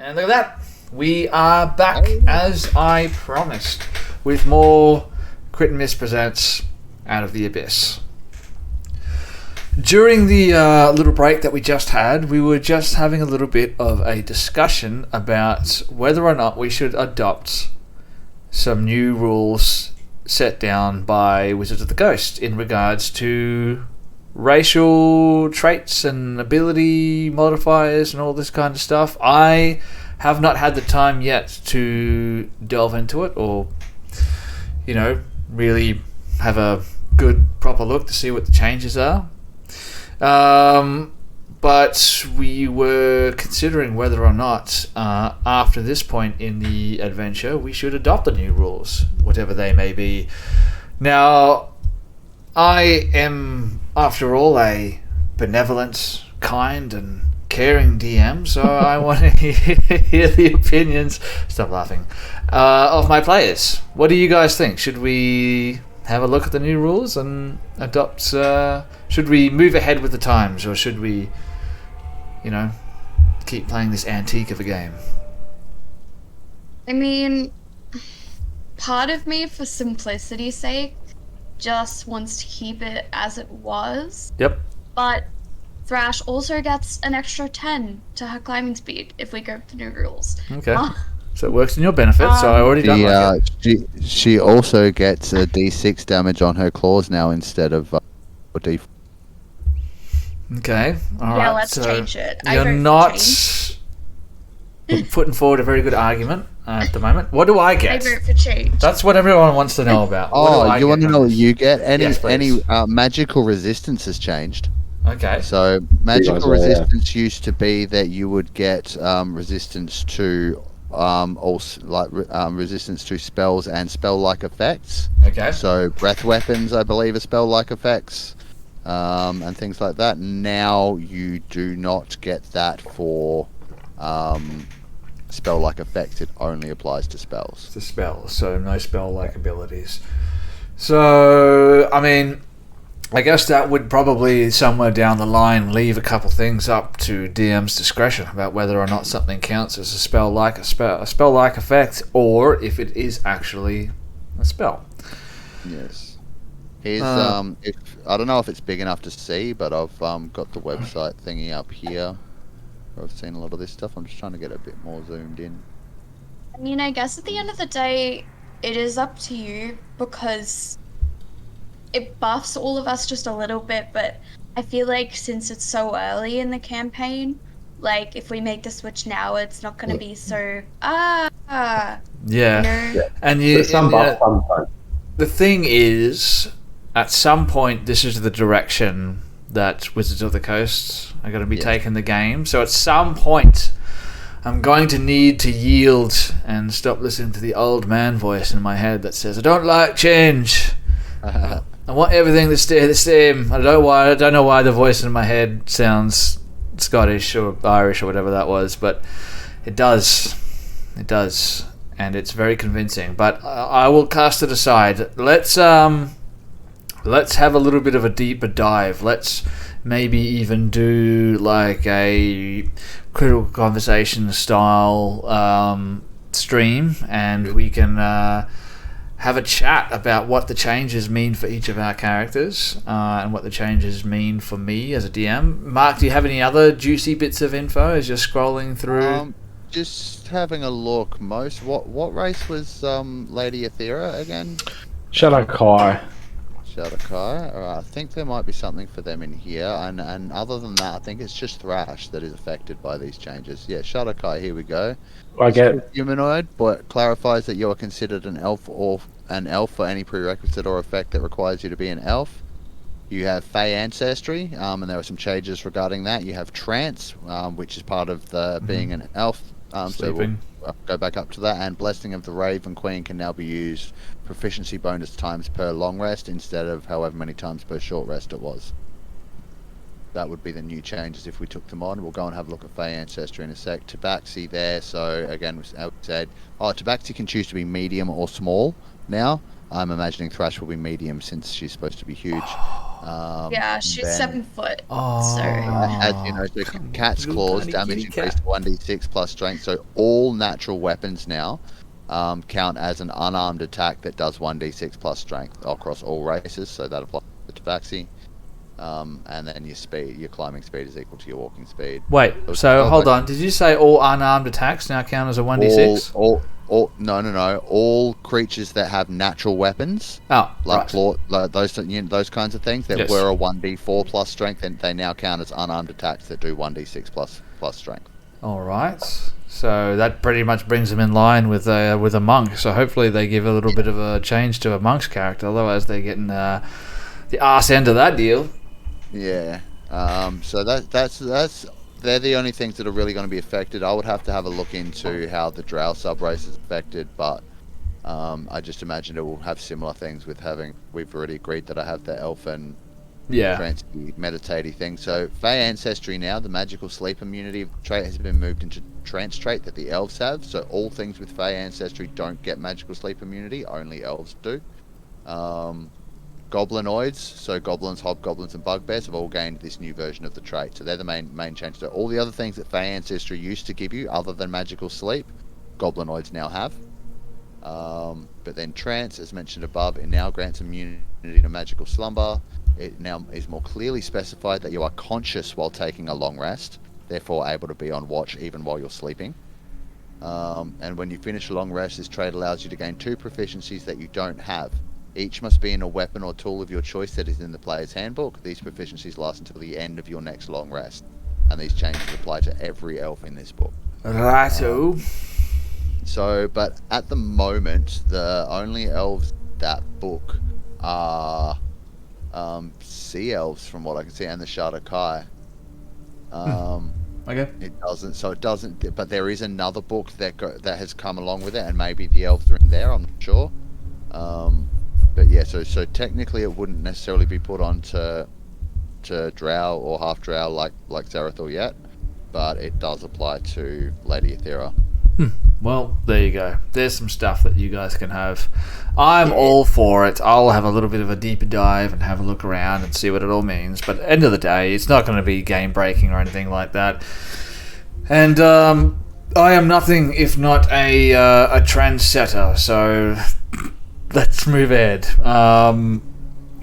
And look at that. We are back, as I promised, with more Crit and Miss Presents Out of the Abyss. During the little break that we just had, we were just having a little bit of a discussion about whether or not we should adopt some new rules set down by Wizards of the Coast in regards to racial traits and ability modifiers and all this kind of stuff. I have not had the time yet to delve into it or, really have a good proper look to see what the changes are. But we were considering whether or not, after this point in the adventure, we should adopt the new rules, whatever they may be. Now, I am, after all, a benevolent, kind, and caring DM, so I want to hear the opinions, stop laughing, of my players. What do you guys think? Should we have a look at the new rules and adopt, should we move ahead with the times, or should we, keep playing this antique of a game? I mean, part of me, for simplicity's sake, just wants to keep it as it was. Yep. But Thrash also gets an extra 10 to her climbing speed if we go with the new rules. Okay. So it works in your benefit, so I already don't like it. She also gets a d6 damage on her claws now instead of a d4. Okay, alright. Yeah, let's change it. You're not putting forward a very good argument at the moment. What do I get? I vote for change. That's what everyone wants to know about. Oh, you want to know what you get? Any Yes, magical resistance has changed. Okay. So magical resistance used to be that you would get resistance to resistance to spells and spell-like effects. Okay. So breath weapons, I believe, are spell-like effects, and things like that. Now you do not get that for spell-like effects. It only applies to spells. To spells, so no spell-like abilities. So, I mean, I guess that would probably somewhere down the line leave a couple things up to DM's discretion about whether or not something counts as a spell-like effect, or if it is actually a spell. Yes. Here's if I don't know if it's big enough to see, but I've got the website thingy up here. I've seen a lot of this stuff. I'm just trying to get a bit more zoomed in. I mean, I guess at the end of the day, it is up to you, because it buffs all of us just a little bit, but I feel like since it's so early in the campaign, like, if we make the switch now, it's not going to be so, Yeah. Yeah. And the thing is, at some point, this is the direction that Wizards of the Coast are going to be taking the game. So at some point, I'm going to need to yield and stop listening to the old man voice in my head that says, I don't like change. I want everything to stay the same. I don't know why the voice in my head sounds Scottish or Irish or whatever that was, but it does. It does. And it's very convincing. But I will cast it aside. Let's have a little bit of a deeper dive. Let's maybe even do like a critical conversation style stream, and we can have a chat about what the changes mean for each of our characters, and what the changes mean for me as a DM. Mark, do you have any other juicy bits of info as you're scrolling through? Just having a look. What race was Lady Aethera again? Shadowkai. Shadowkai. Alright, I think there might be something for them in here, and other than that, I think it's just Thrash that is affected by these changes. Yeah, Shadowkai, here we go. I get Humanoid, but clarifies that you are considered an elf for any prerequisite or effect that requires you to be an elf. You have Fey ancestry, and there are some changes regarding that. You have trance, which is part of the being an elf. So we'll go back up to that. And Blessing of the Raven Queen can now be used proficiency bonus times per long rest instead of however many times per short rest it was. That would be the new changes if we took them on. We'll go and have a look at Fey ancestry in a sec. Tabaxi there. So again, as we said, Tabaxi can choose to be medium or small now. I'm imagining Thrash will be medium since she's supposed to be huge. Yeah, she's then, 7 foot. Oh, So as you know, so cat's claws damage increased to 1d6 plus strength. So all natural weapons now count as an unarmed attack that does 1d6 plus strength across all races. So that applies to Tabaxi. And then your climbing speed is equal to your walking speed. Wait, so hold on. Did you say all unarmed attacks now count as a 1d6? No. All creatures that have natural weapons, claw, like those kinds of things that were a 1d4 plus strength, and they now count as unarmed attacks that do 1d6 plus strength. All right. So that pretty much brings them in line with a monk. So hopefully they give a little bit of a change to a monk's character. Otherwise, they're getting the arse end of that deal. Yeah. So that's they're the only things that are really going to be affected. I would have to have a look into how the drow subrace is affected, but I just imagine it will have similar things with having. We've already agreed that I have the elf and trancy meditatey thing. So Fey ancestry now, the magical sleep immunity trait has been moved into trance trait that the elves have. So all things with Fey ancestry don't get magical sleep immunity. Only elves do. Goblinoids, so goblins, hobgoblins, and bugbears have all gained this new version of the trait. So they're the main change. So all the other things that Fey ancestry used to give you, other than magical sleep, goblinoids now have. But then trance, as mentioned above, it now grants immunity to magical slumber. It now is more clearly specified that you are conscious while taking a long rest, therefore able to be on watch even while you're sleeping. And when you finish a long rest, this trait allows you to gain 2 proficiencies that you don't have. Each must be in a weapon or tool of your choice that is in the player's handbook. These proficiencies last until the end of your next long rest. And these changes apply to every elf in this book. Righto. But at the moment, the only elves that book are sea elves, from what I can see, and the Shadakai. Okay. It doesn't. But there is another book that has come along with it, and maybe the elves are in there. I'm not sure. But yeah, so technically it wouldn't necessarily be put on to drow or half drow like Zarathor yet, but it does apply to Lady Aethera. Well, there you go. There's some stuff that you guys can have. I'm all for it. I'll have a little bit of a deeper dive and have a look around and see what it all means. But at the end of the day, it's not going to be game breaking or anything like that. And I am nothing if not a trendsetter. So let's move ahead.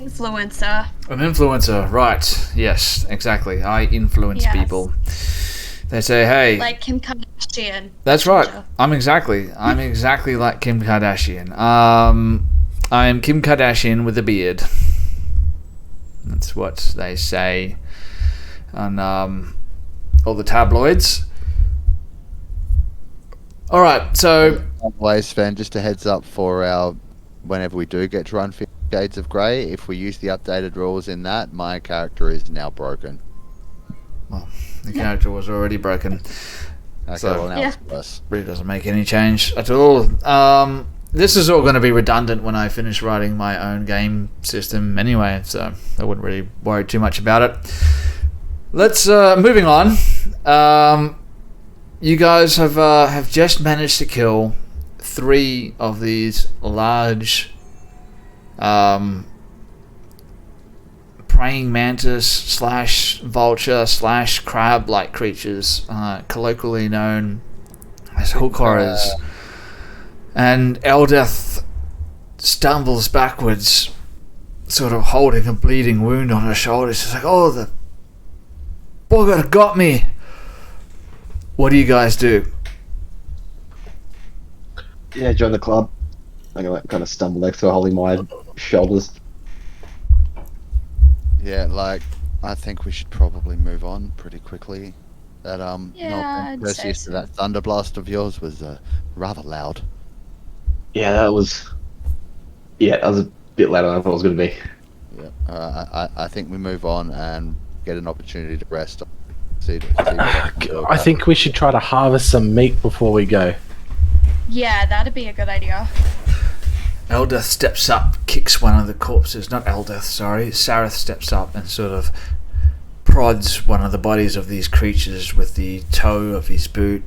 influencer. An influencer, right? Yes, exactly. I influence people. They say, "Hey," like Kim Kardashian. That's right. I'm exactly like Kim Kardashian. I am Kim Kardashian with a beard. That's what they say on all the tabloids. All right, so. Anyway, Sven, just a heads up for our whenever we do get to run Shades of Grey. If we use the updated rules in that, my character is now broken. Well, the character was already broken. Okay, So- well now it's worse. Really doesn't make any change at all. This is all going to be redundant when I finish writing my own game system anyway, so I wouldn't really worry too much about it. Let's moving on. You guys have just managed to kill 3 of these large praying mantis / vulture / crab-like creatures, colloquially known as hook horrors. And Eldeth stumbles backwards, sort of holding a bleeding wound on her shoulder. She's like, "Oh, the bugger got me." What do you guys do? Yeah, join the club. I'm gonna kind of stumble next to her, holding my shoulders. Yeah, I think we should probably move on pretty quickly. That I'd say Perseus, so. that thunderblast of yours was rather loud. Yeah, that was a bit louder than I thought it was going to be. Yeah, I think we move on and get an opportunity to rest. I think we should try to harvest some meat before we go. Yeah, that'd be a good idea. Eldeth steps up, kicks one of the corpses. Not Eldeth, sorry. Sareth steps up and sort of prods one of the bodies of these creatures with the toe of his boot.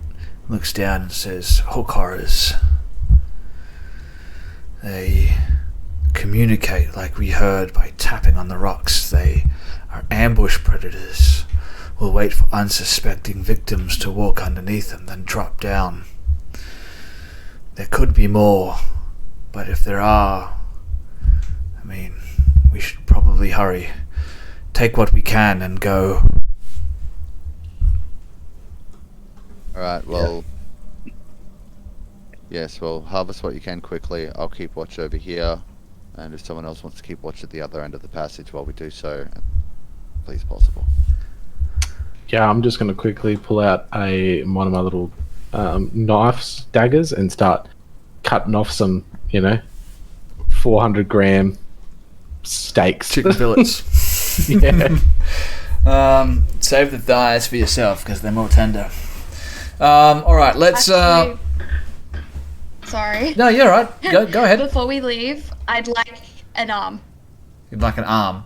Looks down and says, "Hook horrors. They communicate like we heard by tapping on the rocks. They are ambush predators. Will wait for unsuspecting victims to walk underneath them, then drop down. There could be more, but if there are, I mean, we should probably hurry. Take what we can and go. Alright, well... Yes, well, harvest what you can quickly. I'll keep watch over here. And if someone else wants to keep watch at the other end of the passage while we do so, please possible. Yeah, I'm just going to quickly pull out one of my little knives, daggers, and start cutting off some, 400-gram steaks. Chicken fillets. Yeah. Save the thighs for yourself because they're more tender. Alright, let's... Actually, sorry. No, you're right. Go ahead. Before we leave, I'd like an arm. You'd like an arm.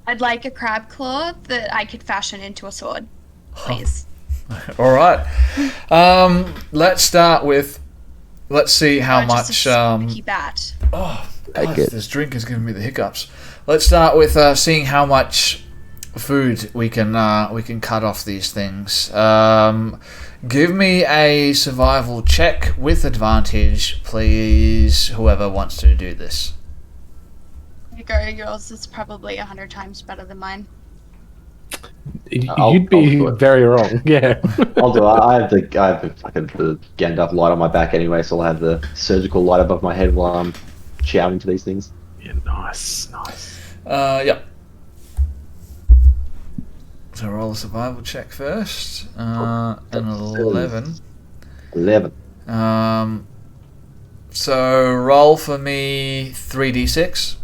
I'd like a crab claw that I could fashion into a sword. Please. Alright. Let's start with... Let's see how much... Just a spooky bat. Oh, God, this drink is giving me the hiccups. Let's start with seeing how much food we can cut off these things. Give me a survival check with advantage, please, whoever wants to do this. You go, yours is probably 100 times better than mine. You'd be very wrong. Yeah. I'll do it. I have the Gandalf light on my back anyway, so I'll have the surgical light above my head while I'm chowing to these things. Yeah, nice. Yep. So roll a survival check first. An 11. 11. So roll for me 3d6.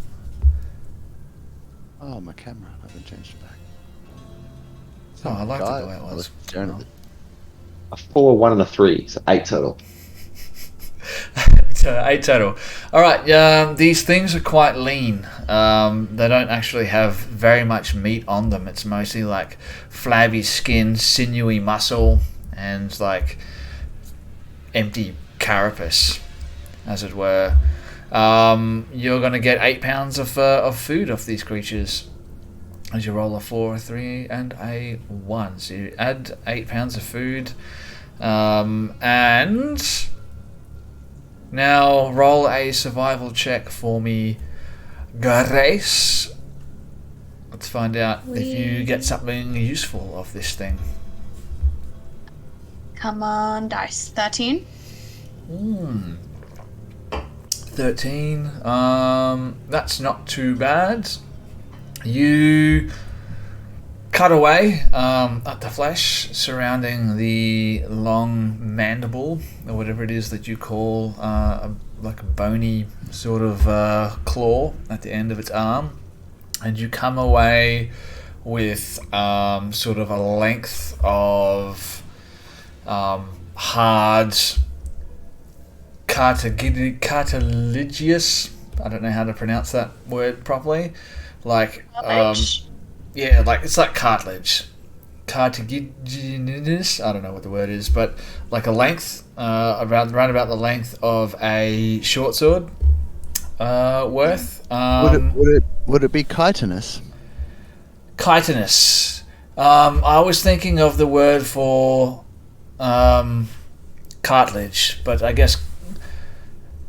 Oh, my camera. I haven't changed it back. Oh, I like the way it was. A 4, 1, and a 3, so 8 total. So 8 total. Alright, these things are quite lean. They don't actually have very much meat on them. It's mostly like flabby skin, sinewy muscle, and like empty carapace, as it were. You're going to get 8 pounds of food off these creatures as you roll a 4, a 3, and a 1. So you add 8 pounds of food, and now roll a survival check for me, Grace. Let's find out if you get something useful off this thing. Come on, dice. 13. 13. That's not too bad. You cut away at the flesh surrounding the long mandible, or whatever it is that you call like a bony sort of claw at the end of its arm, and you come away with sort of a length of hard cartilaginous, I don't know how to pronounce that word properly, like yeah, like it's like cartilage, cartilaginous, I don't know what the word is, but like a length around about the length of a short sword worth. Would it be chitinous? Chitinous. I was thinking of the word for cartilage, but I guess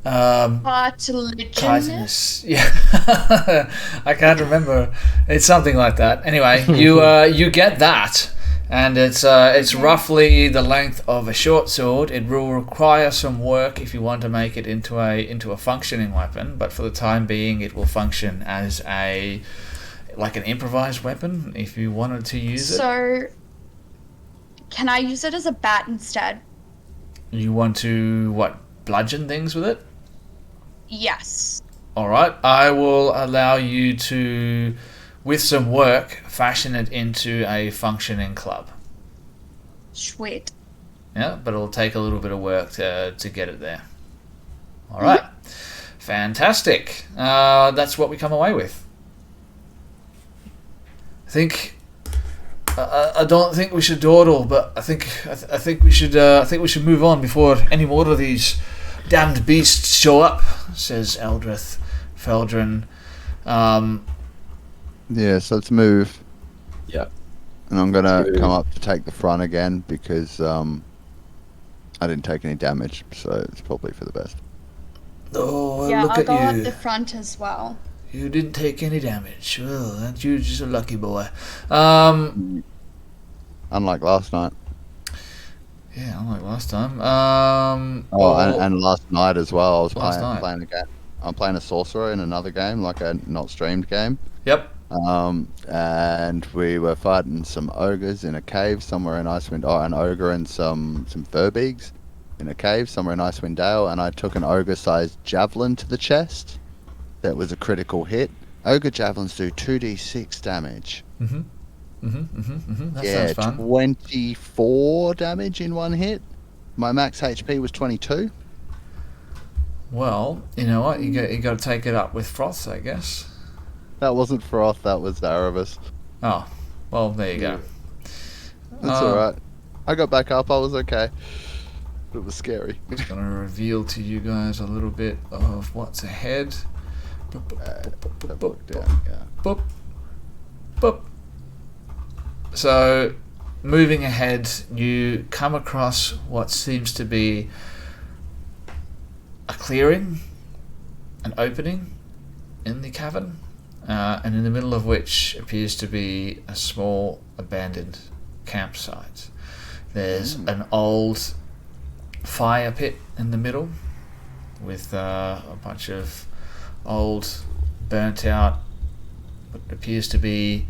chitinous. Yeah. I can't remember. It's something like that. Anyway, you get that, and it's roughly the length of a short sword. It will require some work if you want to make it into a functioning weapon, but for the time being, it will function as like an improvised weapon if you wanted to use it. So, can I use it as a bat instead? You want to bludgeon things with it? Yes. Alright, I will allow you to, with some work, fashion it into a functioning club. Sweet. Yeah, but it'll take a little bit of work to get it there. Alright. Fantastic. That's what we come away with. I don't think we should dawdle, but I think we should move on before any more of these damned beasts show up, says Eldrith, Feldrin. Yeah, so let's move. Yeah. And I'm gonna Two. come up to take the front again because I didn't take any damage, so it's probably for the best. Oh, Yeah, look I'll at go you. up the front as well. You didn't take any damage. Well, aren't you just a lucky boy? Unlike last night. Yeah, unlike last time. And last night as well. I was Last night. playing a game. I'm playing a sorcerer in another game, like a not streamed game. Yep. And we were fighting some ogres in a cave somewhere in Icewind. Oh, an ogre and some furbeags in a cave somewhere in Icewind Dale. And I took an ogre-sized javelin to the chest. That was a critical hit. Ogre javelins do 2d6 damage. That Yeah, sounds fun. 24 damage in one hit. My max HP was 22. Well, you know what? You got to take it up with Froth, I guess. That wasn't Froth, that was Erebus. Oh, well, there you go. That's alright. I got back up, I was okay. It was scary. Just going to reveal to you guys a little bit of what's ahead. Book down, yeah. Boop. Boop. So, moving ahead, you come across what seems to be a clearing, an opening in the cavern, and in the middle of which appears to be a small abandoned campsite. There's an old fire pit in the middle with a bunch of old, burnt out, what appears to be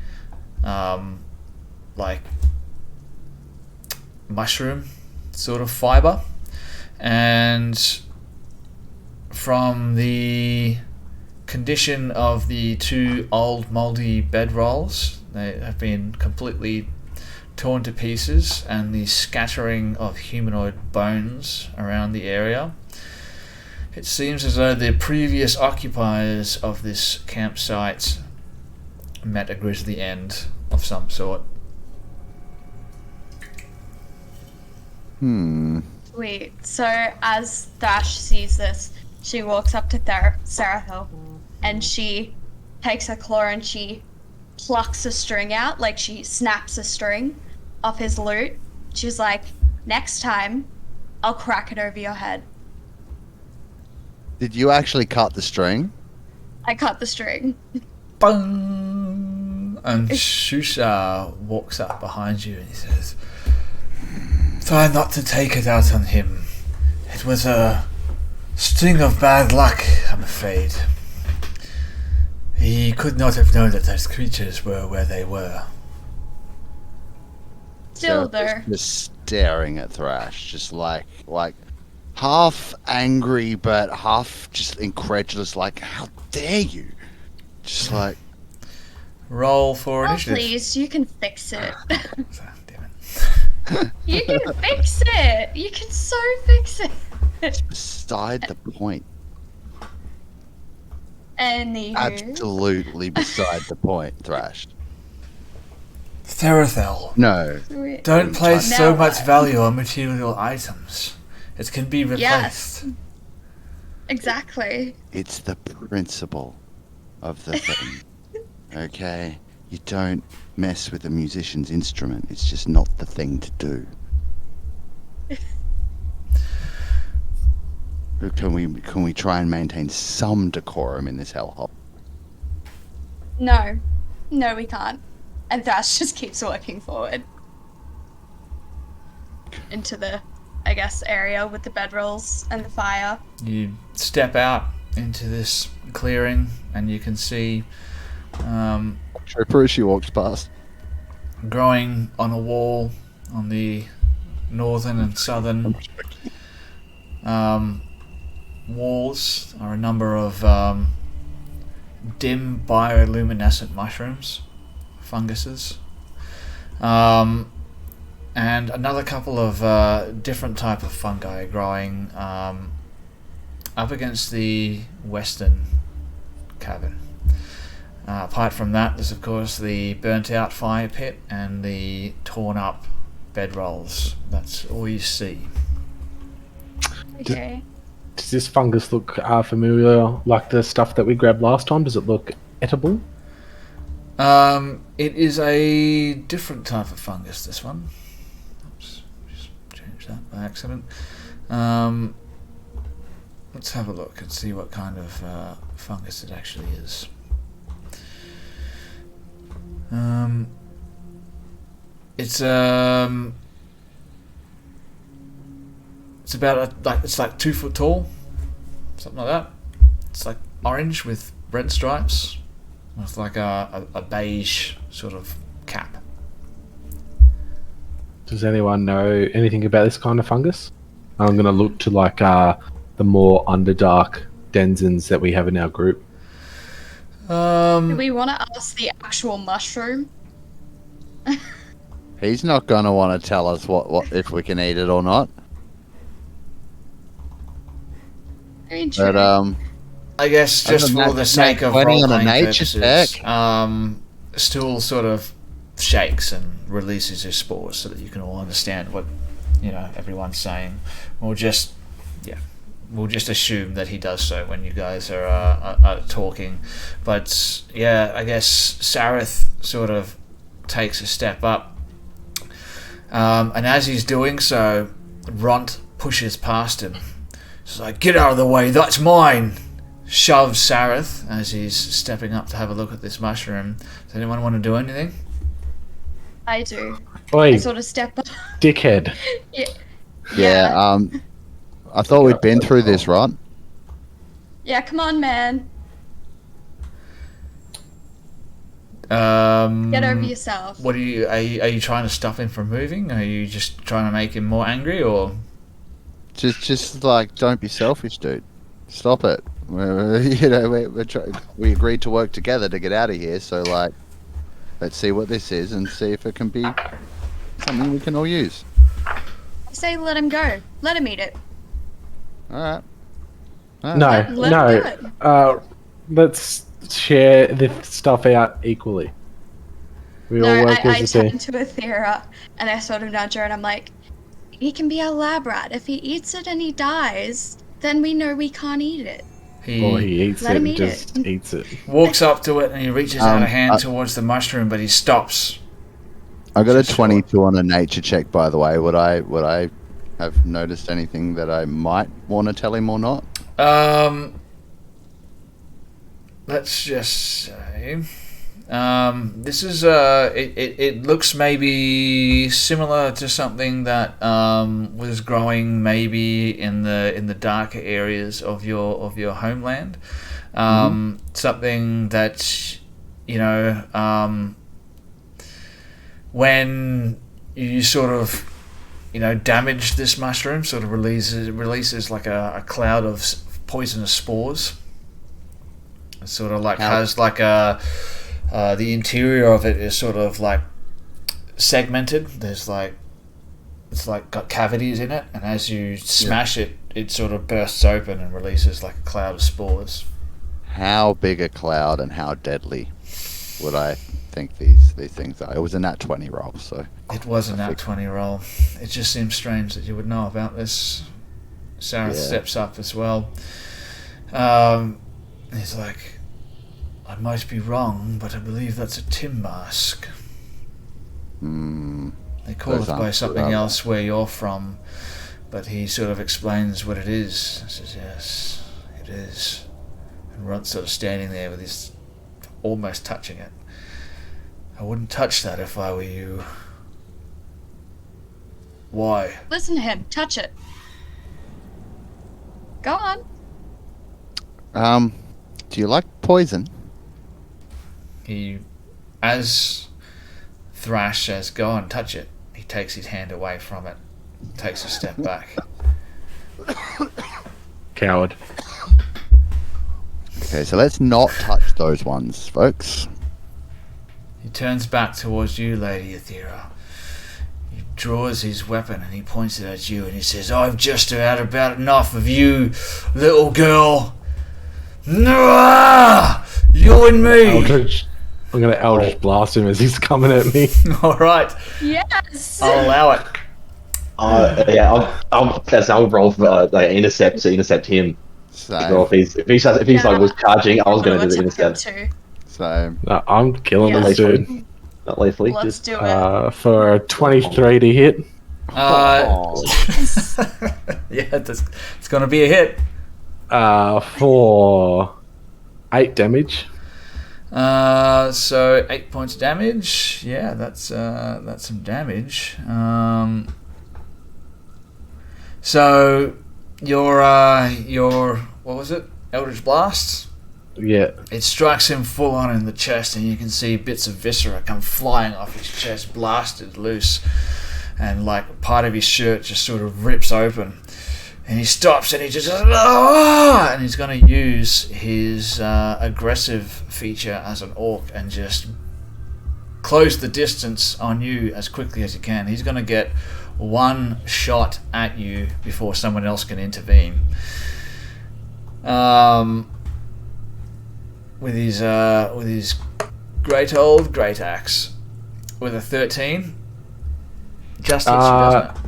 like mushroom sort of fiber, and from the condition of the two old mouldy bedrolls, they have been completely torn to pieces, and the scattering of humanoid bones around the area, it seems as though the previous occupiers of this campsite met a grisly end of some sort. Wait, so as Thrash sees this, she walks up to Seraphil and she takes her claw and she plucks a string out, like she snaps a string off his lute. She's like, next time, I'll crack it over your head. Did you actually cut the string? I cut the string. Bung! And Shusha walks up behind you and he says, "Try not to take it out on him. It was a string of bad luck, I'm afraid. He could not have known that those creatures were where they were." Still, Sarah though. just staring at Thrash, just like half angry but half just incredulous, like, how dare you? Just like, Roll for Oh, initiative. please, you can fix it. Damn it. You can fix it. You can so fix it. beside the point. Anywho. Absolutely beside the point, Thrash. Therathel, No. don't place Now so much what? value on material items. It can be replaced. Yes. Exactly. It's the principle of the thing. Okay? You don't mess with a musician's instrument. It's just not the thing to do. Can we try and maintain some decorum in this hellhole? No. No, we can't. And Thrash just keeps walking forward. Into the, I guess, area with the bedrolls and the fire. You step out into this clearing and you can see Trooper as she walks past. growing on a wall on the northern and southern walls are a number of dim bioluminescent mushrooms, funguses, and another couple of different type of fungi growing up against the western cavern. Apart from that, there's of course the burnt out fire pit and the torn up bedrolls. That's all you see. Okay. does this fungus look familiar, like the stuff that we grabbed last time? Does it look edible? It is a different type of fungus, this one. Oops, just changed that by accident. Let's have a look and see what kind of fungus it actually is. It's about it's like 2 foot tall, something like that. It's like orange with red stripes, with like a beige sort of cap. Does anyone know anything about this kind of fungus? I'm going to look to like the more Underdark denizens that we have in our group. Do we want to ask the actual mushroom? He's not gonna want to tell us what if we can eat it or not. Very true. But I guess just for the sake of waiting on a role-playing nature purposes, check. Stool sort of shakes and releases his spores so that you can all understand what everyone's saying. We'll just assume that he does so when you guys are talking. But yeah, I guess Sareth sort of takes a step up, and as he's doing so, Ront pushes past him. He's like, "Get out of the way, that's mine!" Shoves Sareth as he's stepping up to have a look at this mushroom. Does anyone want to do anything? I do. Oi, I sort of step up. dickhead. Yeah. I thought we'd been through this, right? Yeah, come on, man. Get over yourself. What are you trying to stop him from moving? Are you just trying to make him more angry, or Just like, don't be selfish, dude. Stop it. We agreed to work together to get out of here, so like, let's see what this is and see if it can be something we can all use. I say let him go. Let him eat it. All right. No, Let him do no. Let's share this stuff out equally. We all work I as a team. turn to Athera and I sort of nudge her and I'm like, he can be a lab rat. If he eats it and he dies, then we know we can't eat it. Or he eats Let it him and eat just it. eats it. walks up to it and he reaches out a hand towards the mushroom, but he stops. I got a Just 22 on a nature check, by the way. Would I have noticed anything that I might want to tell him or not? Let's just say, this is it looks maybe similar to something that was growing maybe in the darker areas of your homeland. Something that when you sort of damage this mushroom, sort of releases like a cloud of poisonous spores. It sort of like has like the interior of it is sort of like segmented. There's like it's like got cavities in it, and as you smash it, it sort of bursts open and releases like a cloud of spores. How big a cloud and how deadly would I think these things are? It was a nat 20 roll, so It was a nat 20 roll. It just seems strange that you would know about this. Sarah steps up as well. He's like, I might be wrong, but I believe that's a Tim mask. They call it by something else where you're from, but he sort of explains what it is. He says, yes, it is. And Runt's sort of standing there with his almost touching it. I wouldn't touch that if I were you. Why? Listen to him. Touch it. Go on. Do you like poison? He, as Thrash says, go on, touch it. He takes his hand away from it, takes a step back. Coward. Okay, so let's not touch those ones, folks. He turns back towards you, Lady Athera. He draws his weapon and he points it at you and he says, I've just had about enough of you, little girl. No, you and me. Eldritch. I'm going to Eldritch blast him as he's coming at me. All right, Yes. I'll allow it. Yeah, I'll roll for intercept to intercept him. Well, Same. if he's like was charging, I was going to do the attack him intercept. too. Same. No, I'm killing Yeah. Not this dude. lethally. Not lethally. Let's Just do it. For a 23 to hit. Oh. Yeah, it's going to be a hit. For 8 damage. So 8 points of damage. Yeah, that's some damage. So your what was it? Eldritch Blast. Yeah. It strikes him full on in the chest, and you can see bits of viscera come flying off his chest, blasted loose, and like part of his shirt just sort of rips open. And he stops and he just goes, "Ah!" And he's going to use his aggressive feature as an orc and just close the distance on you as quickly as he can. He's going to get one shot at you before someone else can intervene. With his great axe with a 13, just hits you, doesn't it?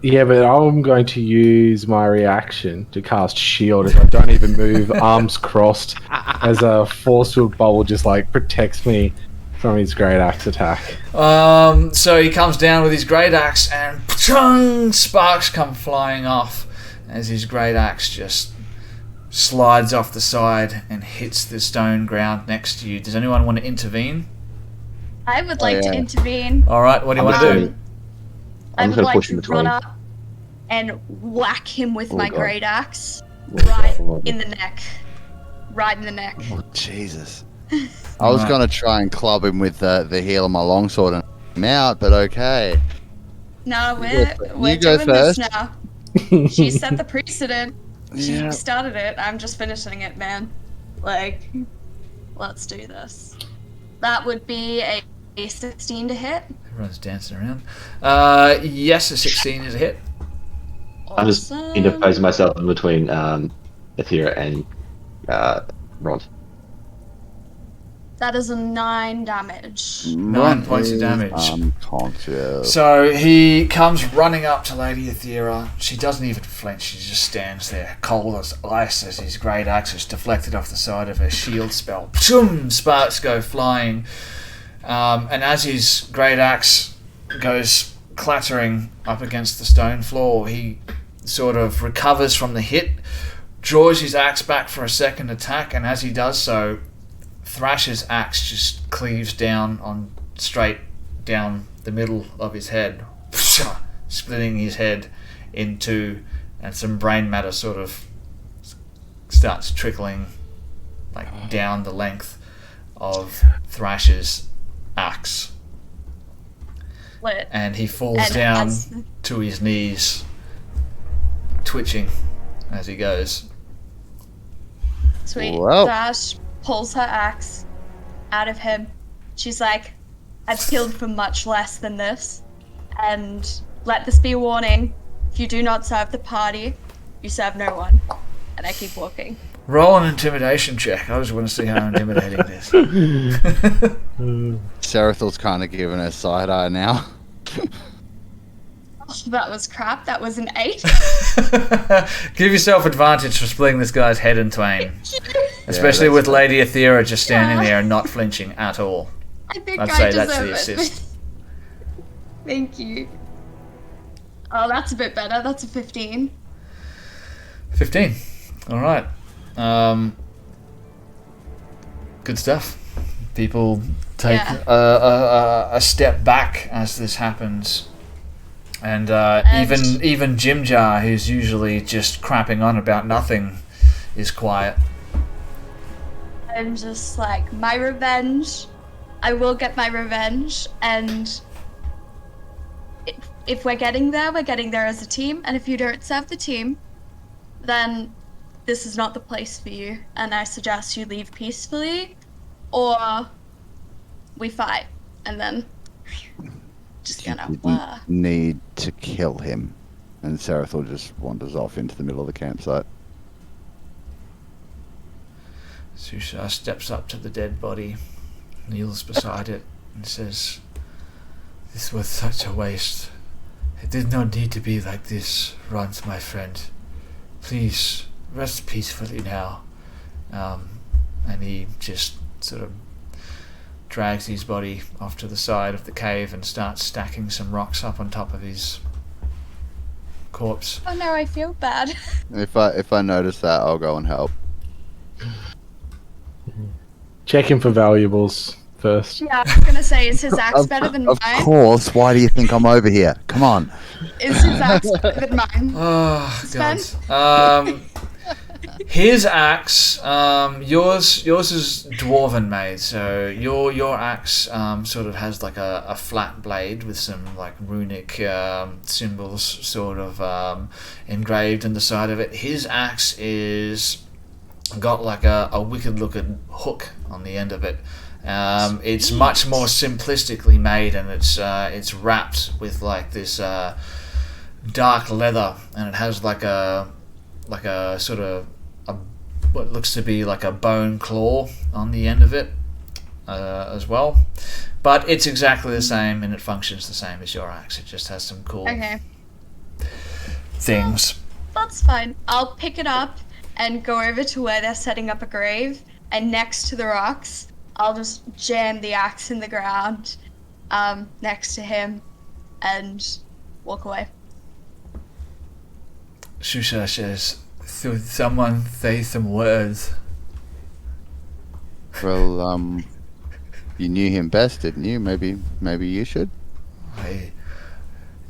Yeah, but I'm going to use my reaction to cast shield as I don't even move, arms crossed, as a force field bubble just like protects me from his great axe attack. So he comes down with his great axe and pa-chung, sparks come flying off as his great axe just slides off the side and hits the stone ground next to you. Does anyone want to intervene? I would like to intervene. All right, what do you want to do? I would gonna like push to him between. run up and whack him with my God. great axe God. in the neck. Right in the neck. Oh, Jesus. I was going to try and club him with the heel of my longsword and knock him out, but okay. No, You we're go doing first. this now. She set the precedent. She Yeah. started it. I'm just finishing it, man. Like, let's do this. That would be a 16 to hit. Everyone's dancing around. Yes, a 16 is a hit. I'm just Awesome. interposing myself in between Aethera and Rod. That is a 9 damage. 9 points of damage. Unconscious. So he comes running up to Lady Aethera. She doesn't even flinch. She just stands there, cold as ice, as his great axe is deflected off the side of her shield spell. Pshum! Sparks go flying. And as his great axe goes clattering up against the stone floor, he sort of recovers from the hit, draws his axe back for a second attack, and as he does so, Thrash's axe just cleaves down straight down the middle of his head, splitting his head in two, and some brain matter sort of starts trickling like down the length of Thrash's axe. Lit. And he falls And down as- to his knees, twitching as he goes. Sweet. Wow. Dash pulls her axe out of him. She's like, I've killed for much less than this. And let this be a warning. If you do not serve the party, you serve no one. And I keep walking. Roll an intimidation check. I just want to see how intimidating it is. Serethil's kind of giving her side eye now. Oh, that was crap. That was an 8. Give yourself advantage for splitting this guy's head in twain. Especially that's with Lady Aethera just standing Yeah. there and not flinching at all. I think I'd I say deserve that's the it. assist. Thank you. Oh, that's a bit better. That's a 15. 15. Alright. Good stuff. People take a step back as this happens. And even Jim Jar, who's usually just crapping on about nothing, is quiet. I'm just like, my revenge. I will get my revenge. And if we're getting there as a team. And if you don't serve the team, then this is not the place for you. And I suggest you leave peacefully, or we fight. And then just You gonna didn't need to kill him. And Serethil just wanders off into the middle of the campsite. Susha steps up to the dead body, kneels beside it, and says, "This was such a waste. It did not need to be like this, Runt, my friend. Please, rest peacefully now. And he just sort of drags his body off to the side of the cave and starts stacking some rocks up on top of his corpse. Oh no, I feel bad. If I notice that, I'll go and help. Checking for valuables first. Yeah, I was gonna say, is his axe better than Of mine? course. Why do you think I'm over here? Come on. Is his axe better than mine? Oh, Sven? God. His axe, yours is dwarven made, so your axe sort of has like a flat blade with some like runic symbols sort of engraved in the side of it. His axe is got like a wicked looking hook on the end of it. It's much more simplistically made, and it's wrapped with like this dark leather, and it has like a sort of what looks to be like a bone claw on the end of it as well. But it's exactly the same, and it functions the same as your axe. It just has some cool things. That's fine. I'll pick it up and go over to where they're setting up a grave, and next to the rocks, I'll just jam the axe in the ground next to him and walk away. Shusha says, "So someone say some words." Well, you knew him best, didn't you? Maybe you should. I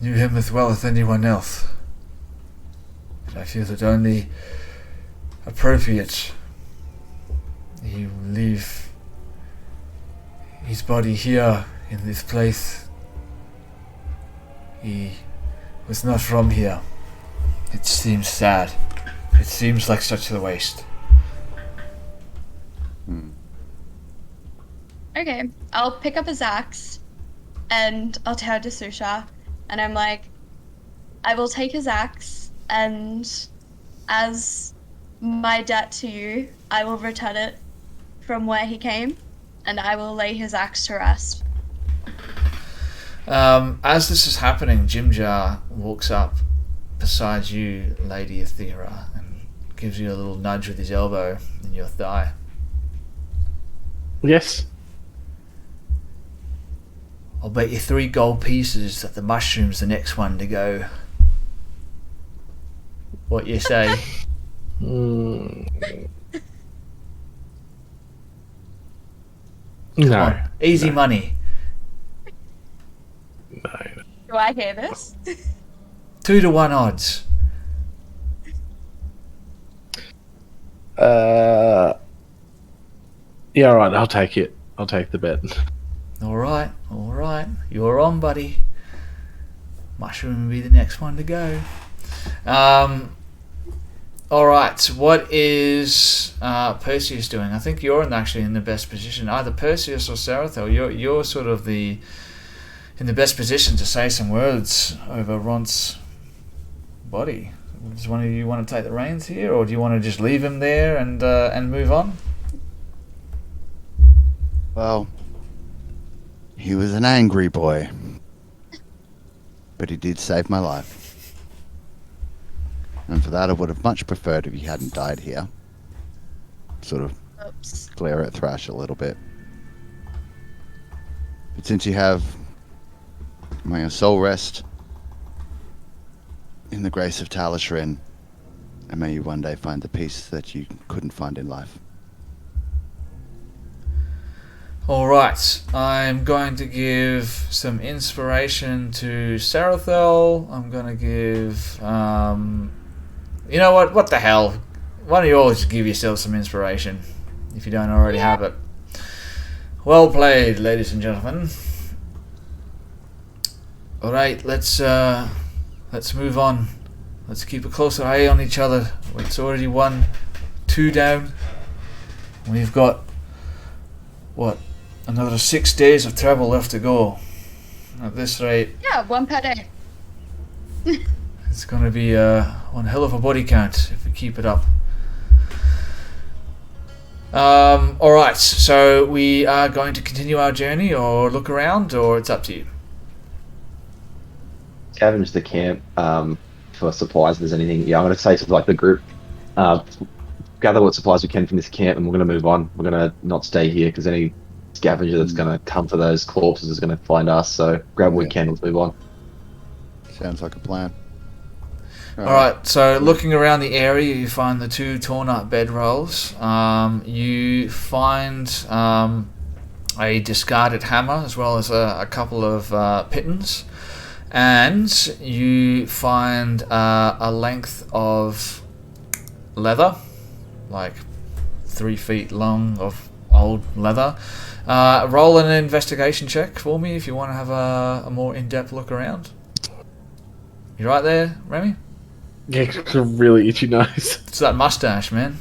knew him as well as anyone else. But I feel it only appropriate he leave his body here in this place. He was not from here. It seems sad. It seems like such a waste. Okay, I'll pick up his axe and I'll turn to Susha and I'm like, I will take his axe and as my debt to you, I will return it from where he came and I will lay his axe to rest. As this is happening, Jimjar walks up beside you, Lady Athera, and gives you a little nudge with his elbow in your thigh. Yes. I'll bet you 3 gold pieces that the mushroom's the next one to go. What you say? No. Come on, easy money. No. Do I hear this? 2 to 1 odds. Yeah, all right. I'll take it. I'll take the bet. All right. You're on, buddy. Mushroom will be the next one to go. All right. What is Perseus doing? I think you're actually in the best position. Either Perseus or Sarathel. You're sort of in the best position to say some words over Ront's body. Does one of you want to take the reins here, or do you want to just leave him there and move on? Well, he was an angry boy, but he did save my life. And for that, I would have much preferred if he hadn't died here. Sort of glare at Thrash a little bit. But since you have, may your soul rest in the grace of Talishrin, and may you one day find the peace that you couldn't find in life. Alright, I'm going to give some inspiration to Sarathel. I'm going to give... you know what? What the hell? Why don't you all just give yourself some inspiration, if you don't already have it. Well played, ladies and gentlemen. Alright, let's move on. Let's keep a closer eye on each other. It's already 1-2 down. We've got... what? Another 6 days of travel left to go. At this rate, Yeah, 1 per day. it's going to be one hell of a body count if we keep it up. Alright, so we are going to continue our journey or look around, or it's up to you. scavenge the camp for supplies. If there's anything, yeah, I'm going to say to like the group, uh, gather what supplies we can from this camp, and we're going to move on. We're going to not stay here because any scavenger that's going to come for those corpses is going to find us. So grab what we can. Let's move on. Sounds like a plan. Alright, so looking around the area, you find the 2 torn up bedrolls. You find a discarded hammer as well as a couple of pittons. And you find a length of leather, like 3 feet long of old leather. Roll an investigation check for me if you want to have a more in-depth look around. You right there, Remy? Yeah, got a really itchy nose. It's that mustache, man.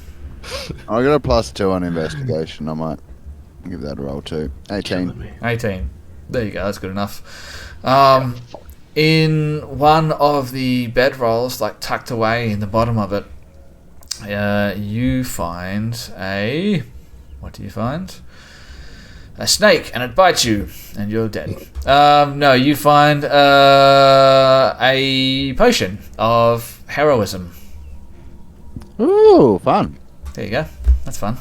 I got a +2 on investigation. I might give that a roll too. 18. 18. There you go, that's good enough. In one of the bedrolls, like tucked away in the bottom of it, you find a... What do you find? A snake, and it bites you, and you're dead. No, you find a potion of heroism. Ooh, fun. There you go. That's fun.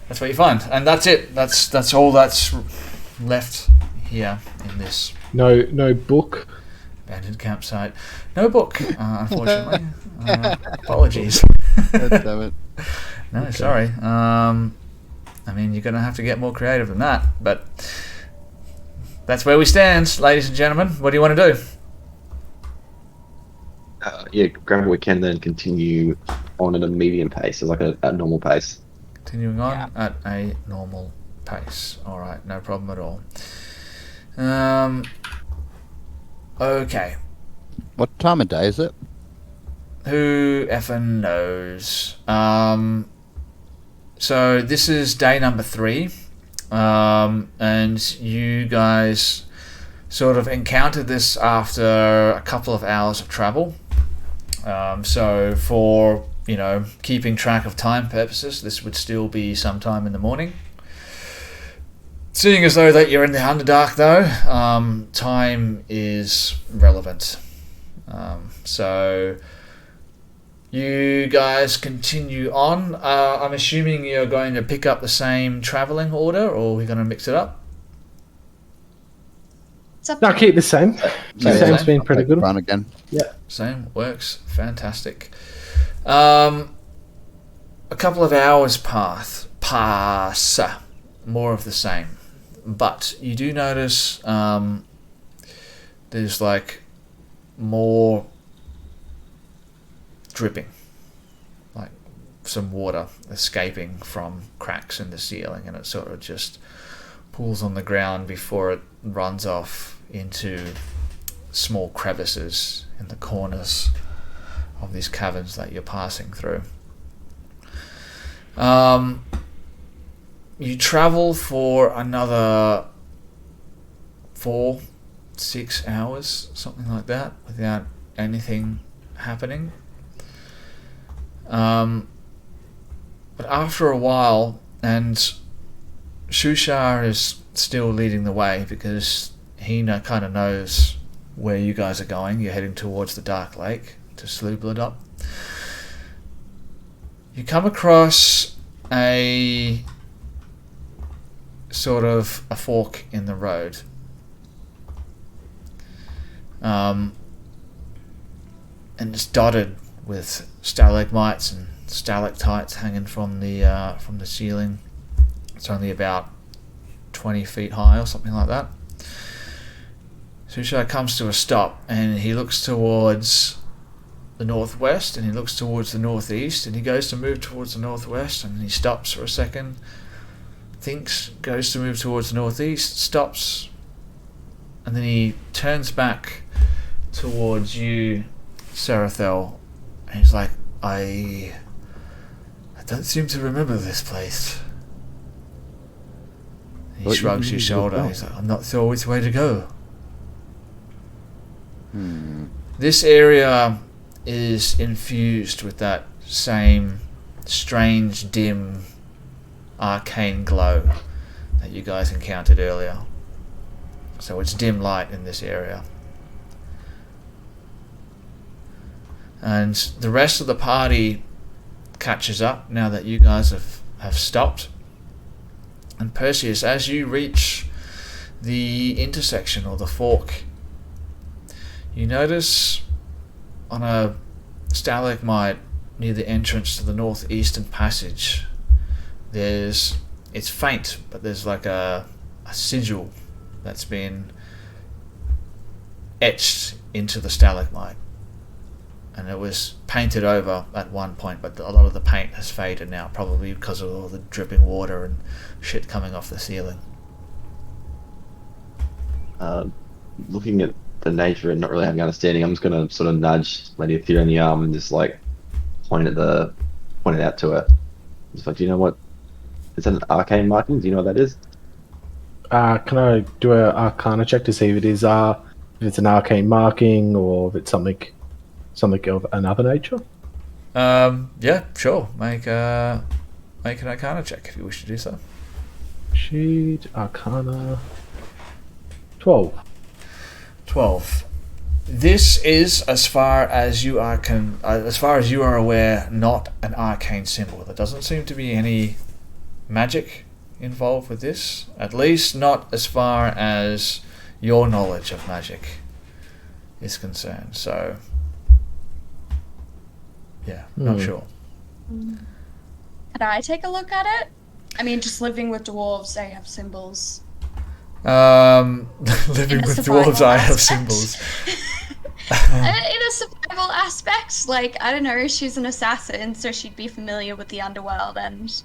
That's what you find, and that's it. That's all that's left here in this No book. abandoned campsite. No book, unfortunately. Apologies. Damn it. No, okay. Sorry. I mean, you're going to have to get more creative than that, but that's where we stand, ladies and gentlemen. What do you want to do? Yeah, grab what we can, then continue on at a medium pace, so like a normal pace. Continuing on at a normal pace. All right, no problem at all. Okay. What time of day is it? Who effing knows? So this is day number 3, and you guys sort of encountered this after a couple of hours of travel. So for, keeping track of time purposes, this would still be sometime in the morning. Seeing as though that you're in the Underdark, though, time is relevant. So you guys continue on. I'm assuming you're going to pick up the same travelling order, or we're going to mix it up? No, keep the same. Same's been pretty good. Run again. Yeah. Same works. Fantastic. A couple of hours pass. More of the same. But you do notice there's like more dripping, like some water escaping from cracks in the ceiling, and it sort of just pools on the ground before it runs off into small crevices in the corners of these caverns that you're passing through. You travel for another 4-6 hours, something like that, without anything happening. But after a while, and Shushar is still leading the way because he kind of knows where you guys are going. You're heading towards the Dark Lake to slew blood up. You come across a sort of a fork in the road. And it's dotted with stalagmites and stalactites hanging from the ceiling. It's only about 20 feet high or something like that. Sushar comes to a stop, and he looks towards the northwest, and he looks towards the northeast, and he goes to move towards the northwest, and he stops for a second, thinks, goes to move towards the northeast, stops, and then he turns back towards you, Serathel, and he's like, I don't seem to remember this place. And he shrugs his shoulder. He's like, I'm not sure which way to go. This area is infused with that same strange, dim, arcane glow that you guys encountered earlier. So it's dim light in this area. And the rest of the party catches up now that you guys have stopped. And Perseus, as you reach the intersection or the fork, you notice on a stalagmite near the entrance to the northeastern passage, it's faint, but there's like a sigil that's been etched into the stalagmite. And it was painted over at one point, but a lot of the paint has faded now, probably because of all the dripping water and shit coming off the ceiling. Looking at the nature and not really having understanding, I'm just gonna sort of nudge Lady Aethera in the arm and just like point it out to her. Just like, do you know what? Is that an arcane marking? Do you know what that is? Can I do a Arcana check to see if it's an arcane marking or if it's something of another nature? Yeah, sure. Make an Arcana check if you wish to do so. Sheet Arcana 12. 12. This is, as far as you are aware, not an arcane symbol. There doesn't seem to be any magic involved with this. At least not as far as your knowledge of magic is concerned. So, yeah, not sure. Can I take a look at it? I mean, just living with dwarves, they have symbols. Living with dwarves, I have aspect. symbols. In a survival aspect, like, I don't know, she's an assassin, so she'd be familiar with the underworld, and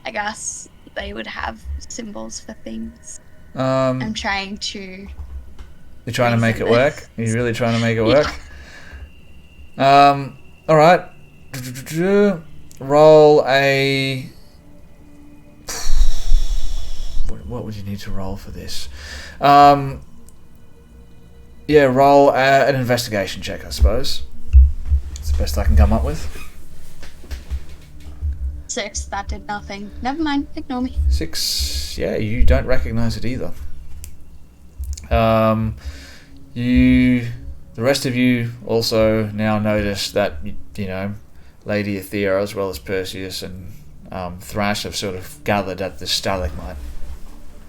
I guess they would have symbols for things. I'm trying to... You're trying to make it work? Are you really trying to make it work? Alright. Roll a... What would you need to roll for this? Yeah, roll an investigation check, I suppose. It's the best I can come up with. 6, that did nothing. Never mind, ignore me. 6, yeah, you don't recognise it either. The rest of you also now notice that, you know, Lady Aethera as well as Perseus and Thrash have sort of gathered at the stalagmite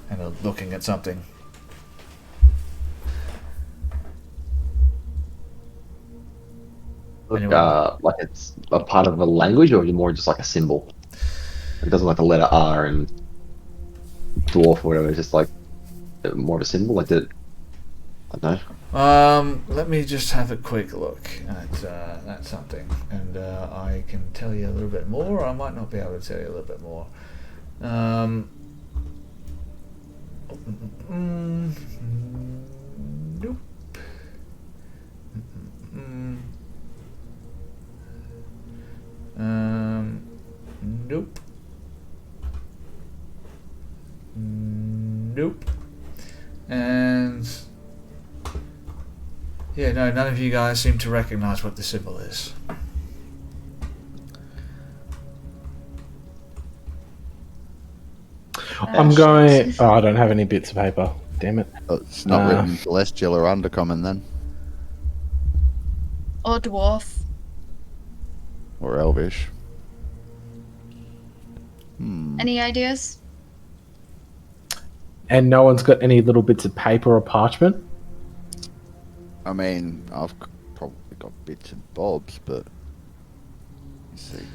and are looking at something. Look, like it's a part of a language, or more just like a symbol? It doesn't like the letter R and dwarf or whatever. It's just like more of a symbol, like that. I don't know. Let me just have a quick look at that something, and I can tell you a little bit more, or I might not be able to tell you a little bit more. Nope. Nope. Nope. And yeah, no, none of you guys seem to recognize what the symbol is. I'm going... Oh, I don't have any bits of paper. Damn it. Oh, it's not written celestial or undercommon then. Or dwarf. Or elvish. Any ideas? And no one's got any little bits of paper or parchment? I mean, I've probably got bits and bobs, but... Let's see.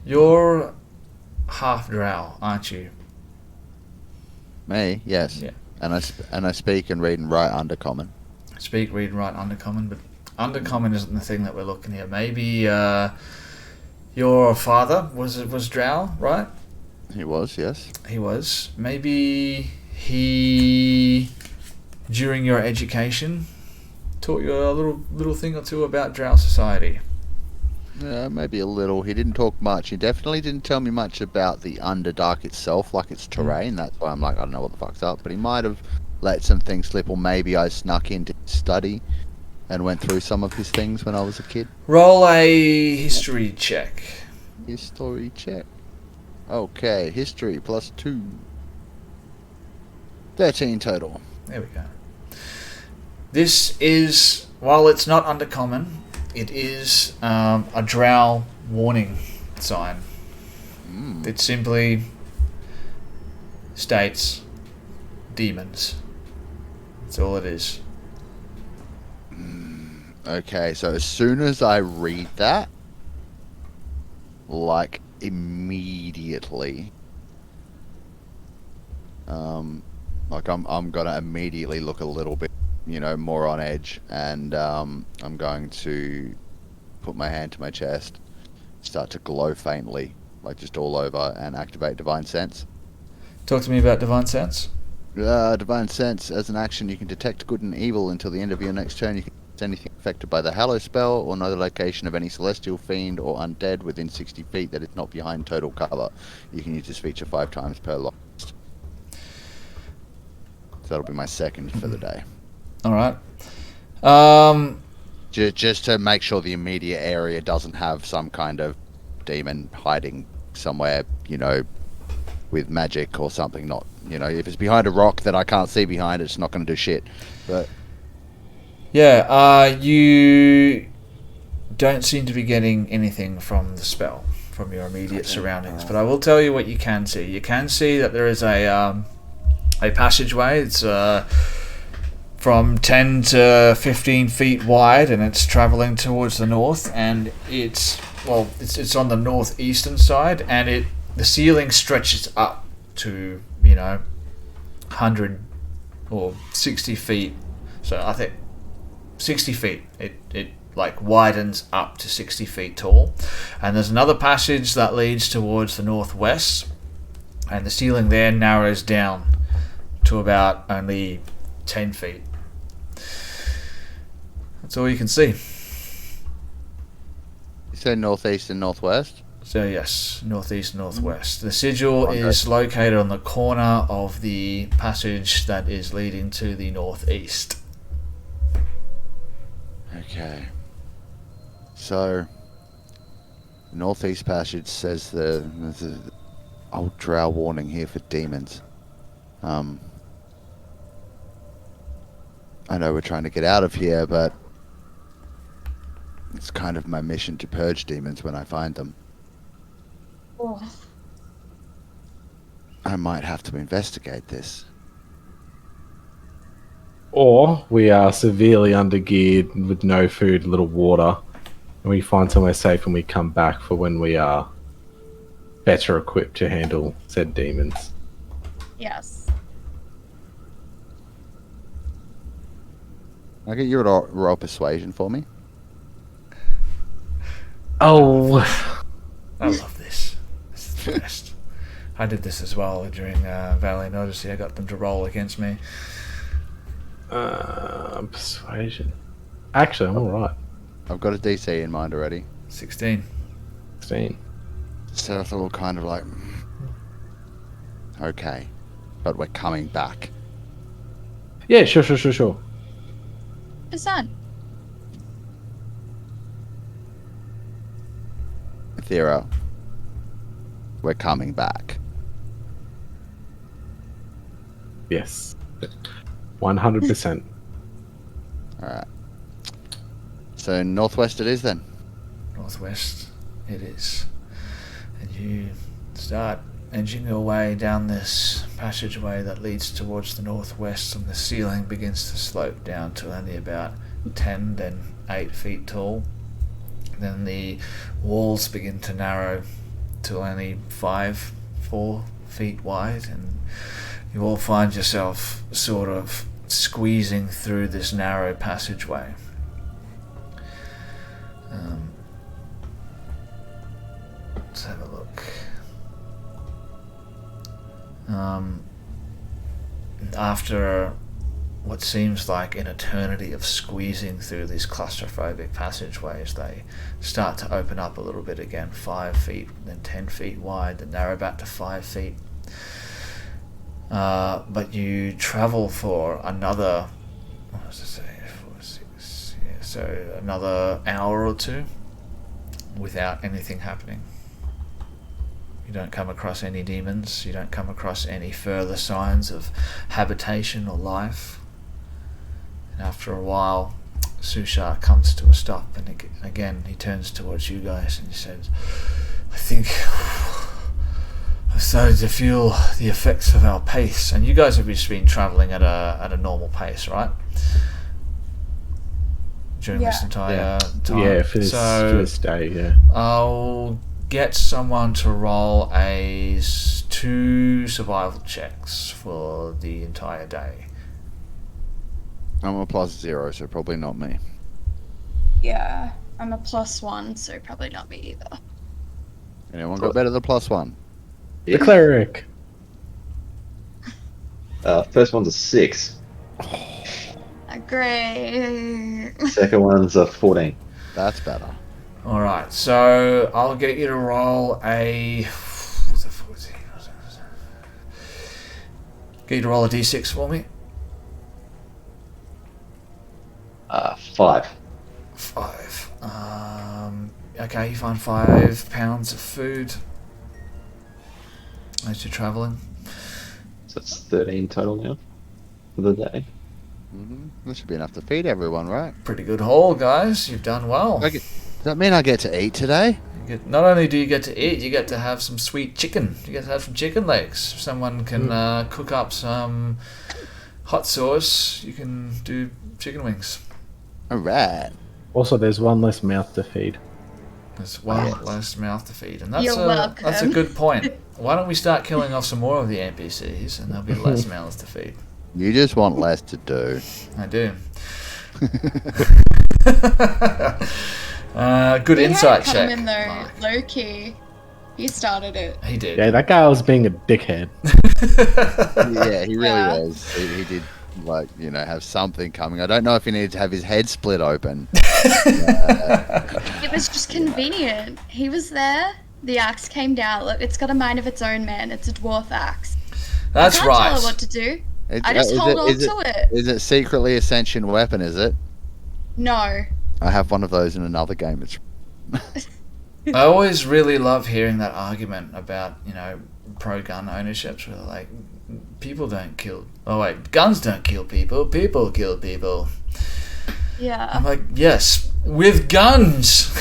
You're half drow, aren't you? Me? Yes. Yeah. And I speak and read and write undercommon. Speak, read, and write undercommon, but undercommon isn't the thing that we're looking here. Maybe your father was drow, right? He was, yes. He was. Maybe he, during your education, taught you a little thing or two about drow society. Yeah, maybe a little. He didn't talk much. He definitely didn't tell me much about the Underdark itself, like its terrain. That's why I'm like, I don't know what the fuck's up. But he might have let some things slip, or maybe I snuck into his study and went through some of his things when I was a kid. Roll a history check. History check. Okay, history +2. 13 total. There we go. This is, while it's not undercommon, it is a drow warning sign. It simply states demons. That's all it is. Okay, so as soon as I read that, like immediately, like I'm gonna immediately look a little bit, more on edge, and I'm going to put my hand to my chest, start to glow faintly, like just all over, and activate Divine Sense. Talk to me about Divine Sense. Divine Sense, as an action, you can detect good and evil until the end of your next turn. You can sense anything affected by the Hallow spell, or know the location of any celestial fiend or undead within 60 feet that is not behind total cover. You can use this feature 5 times per lot. So that'll be my second for the day. Alright. Just to make sure the immediate area doesn't have some kind of demon hiding somewhere, with magic or something. Not, if it's behind a rock that I can't see behind, it's not going to do shit. But yeah, you don't seem to be getting anything from the spell, from your immediate surroundings. But I will tell you what you can see. You can see that there is a passageway. It's from 10 to 15 feet wide, and it's traveling towards the north. And it's on the northeastern side, and the ceiling stretches up to 100 or 60 feet. So I think 60 feet. It like widens up to 60 feet tall, and there's another passage that leads towards the northwest, and the ceiling there narrows down to about only 10 feet. That's all you can see. You said northeast and northwest? So yes, northeast, northwest. The sigil is located on the corner of the passage that is leading to the northeast. Okay. So, the northeast passage says there's an old drow warning here for demons. I know we're trying to get out of here, but it's kind of my mission to purge demons when I find them. Oh. I might have to investigate this. Or we are severely undergeared with no food, little water, and we find somewhere safe and we come back for when we are better equipped to handle said demons. Yes. Can I get you a roll persuasion for me? Oh, I love this. This is the best. I did this as well during Valiant Odyssey. I got them to roll against me. persuasion. Actually, I'm alright. I've got a DC in mind already. 16. 16. So it's all kind of like, okay, but we're coming back. Yeah, sure. Who's that? Thera, we're coming back. Yes. 100%. Alright. So northwest it is then. Northwest it is. And you start edging your way down this passageway that leads towards the northwest, and the ceiling begins to slope down to only about 10, then 8 feet tall. Then the walls begin to narrow to only 4 feet wide, and you all find yourself sort of squeezing through this narrow passageway. Let's have a look. After what seems like an eternity of squeezing through these claustrophobic passageways, they start to open up a little bit again, 5 feet, then 10 feet wide, then narrow back to 5 feet. But you travel for another, what does it say, 4, 6, yeah, so another hour or two without anything happening. You don't come across any demons, you don't come across any further signs of habitation or life. And after a while, Sushar comes to a stop, and again he turns towards you guys and he says, I think I've started to feel the effects of our pace. And you guys have just been travelling at a normal pace, right? During this entire time. Yeah, for this day, yeah. I'll get someone to roll 2 survival checks for the entire day. I'm a +0, so probably not me. Yeah, I'm a +1, so probably not me either. Anyone got better than +1? The cleric. First one's a 6. Great. Second one's a 14. That's better. Alright, so I'll get you to roll a... Get you to roll a d6 for me. 5. 5. Okay, you find 5 pounds of food as you're travelling. So it's 13 total now for the day. This should be enough to feed everyone, right? Pretty good haul, guys. You've done well. Does that mean I get to eat today? Not only do you get to eat, you get to have some sweet chicken. You get to have some chicken legs. If someone can cook up some hot sauce, you can do chicken wings. Alright. Also, there's one less mouth to feed. There's one less mouth to feed, and You're welcome. that's a good point. Why don't we start killing off some more of the NPCs, and there'll be less mouths to feed. You just want less to do. I do. Good insight check. In though, low key. He started it. He did. Yeah, that guy was being a dickhead. Yeah, he really was. He did, have something coming. I don't know if he needed to have his head split open. It was just convenient. He was there. The axe came down. Look, it's got a mind of its own, man. It's a dwarf axe. That's I can't right. tell her what to do. I just hold on to it. Is it secretly a sentient weapon, is it? No. I have one of those in another game. It's I always really love hearing that argument about, pro-gun ownerships, where they're like, people don't kill... Oh, wait, guns don't kill people. People kill people. Yeah. I'm like, yes, with guns!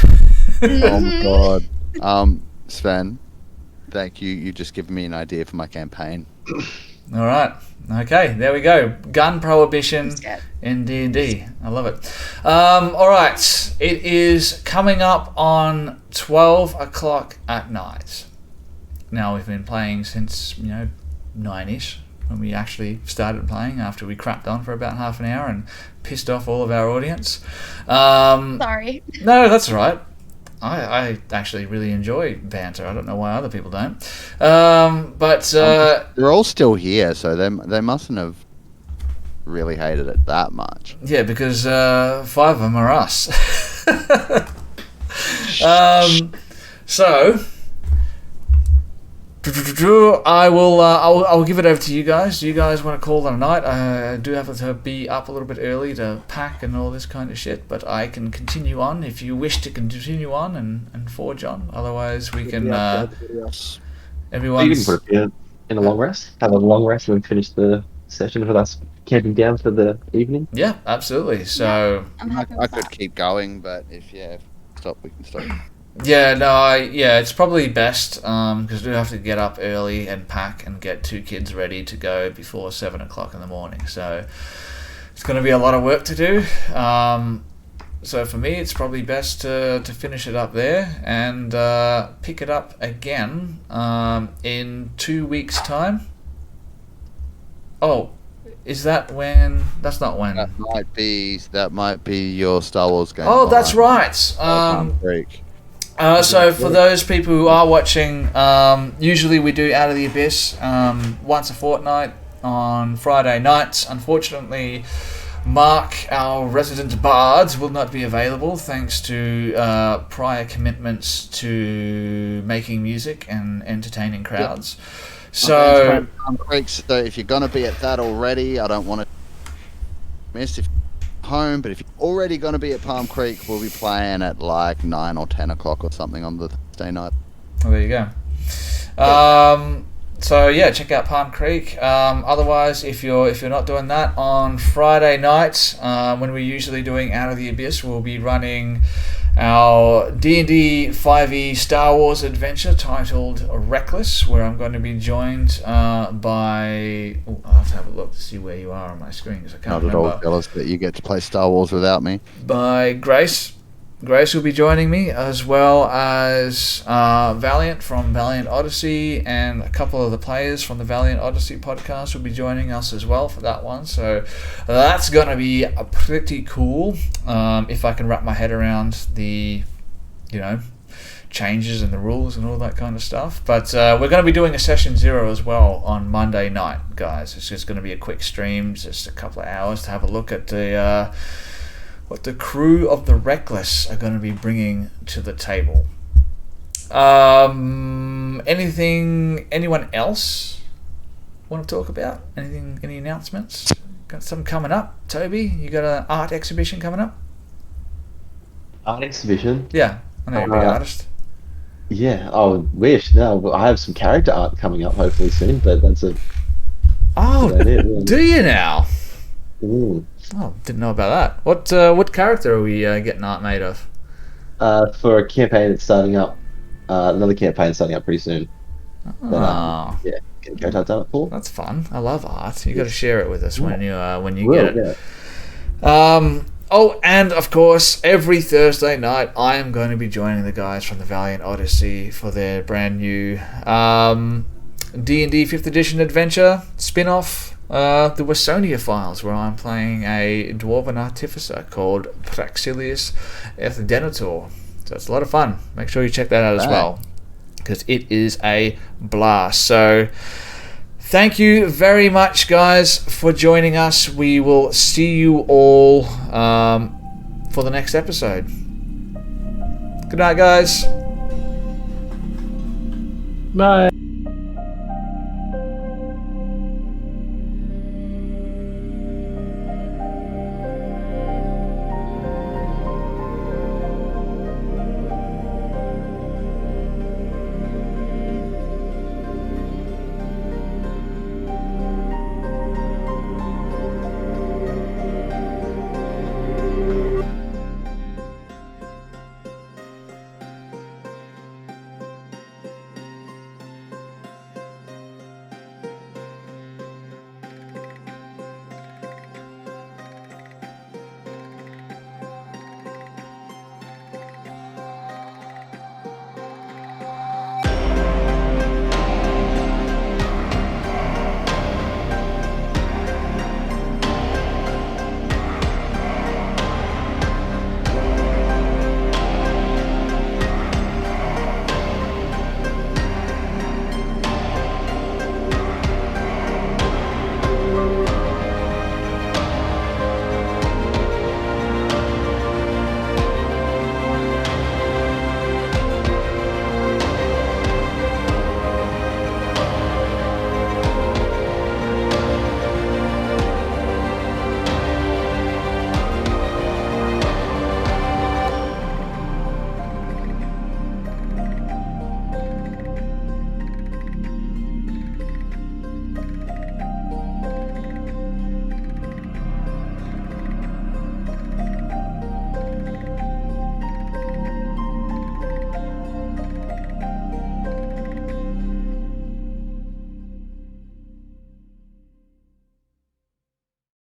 Oh, my God. Sven, thank you. You just given me an idea for my campaign. All right. Okay, there we go. Gun prohibition in D&D. I love it. All right. It is coming up on 12 o'clock at night. Now, we've been playing since, 9-ish, when we actually started playing, after we crapped on for about half an hour and pissed off all of our audience. Sorry. No, that's all right. I actually really enjoy banter. I don't know why other people don't. But they're all still here, so they mustn't have really hated it that much. Yeah, because 5 of them are us. So I'll give it over to you guys. Do you guys want to call it a night? I do have to be up a little bit early to pack and all this kind of shit, but I can continue on if you wish to continue on and forge on. Otherwise, we can. Everyone. You can put it in a long rest. Have a long rest and finish the session for us camping down for the evening. Yeah, absolutely. So I could keep going, but if stop, we can stop. Yeah, it's probably best because we do have to get up early and pack and get 2 kids ready to go before 7 o'clock in the morning. So it's going to be a lot of work to do. So for me, it's probably best to finish it up there and pick it up again in 2 weeks' time. Oh, is that when? That's not when. That might be your Star Wars game. Oh, that's right. Palm Creek. So for those people who are watching, usually we do Out of the Abyss once a fortnight on Friday nights. Unfortunately, Mark, our resident bard, will not be available thanks to prior commitments to making music and entertaining crowds. Yep. So, Palm Creek, so if you're going to be at that already, I don't want to miss if home, but if you're already going to be at Palm Creek, we'll be playing at like 9 or 10 o'clock or something on the Thursday night. Well, there you go. So yeah, check out Palm Creek. Otherwise, if you're not doing that, on Friday night, when we're usually doing Out of the Abyss, we'll be running our D&D 5e Star Wars adventure titled Reckless, where I'm going to be joined by... I'll have to have a look to see where you are on my screen, because I can't Not remember. at all jealous that you get to play Star Wars without me. By Grace. Grace will be joining me, as well as Valiant from Valiant Odyssey, and a couple of the players from the Valiant Odyssey podcast will be joining us as well for that one. So that's going to be pretty cool, if I can wrap my head around the, changes and the rules and all that kind of stuff. But we're going to be doing a session 0 as well on Monday night, guys. It's just going to be a quick stream, just a couple of hours to have a look at the... what the crew of the Reckless are going to be bringing to the table. Anyone else want to talk about? Any announcements? Got something coming up? Toby, you got an art exhibition coming up? Art exhibition? Yeah, I know you're a big artist. Yeah, I wish. No, I have some character art coming up hopefully soon, but that's it. Oh, it. Do you now? Ooh. Oh, didn't know about that. What character are we getting art made of? For a campaign that's starting up, another campaign starting up pretty soon. Oh, Yeah, getting character art done for. that's fun. I love art. You got to share it with us when you Will, get it. yeah. Oh, and of course, every Thursday night, I am going to be joining the guys from the Valiant Odyssey for their brand new D&D 5th edition adventure spin-off, the Wesonia Files, where I'm playing a dwarven artificer called Praxilius Ethdenator. So it's a lot of fun. Make sure you check that out as well, because it is a blast. So thank you very much, guys, for joining us. We will see you all for the next episode. Good night, guys. Bye.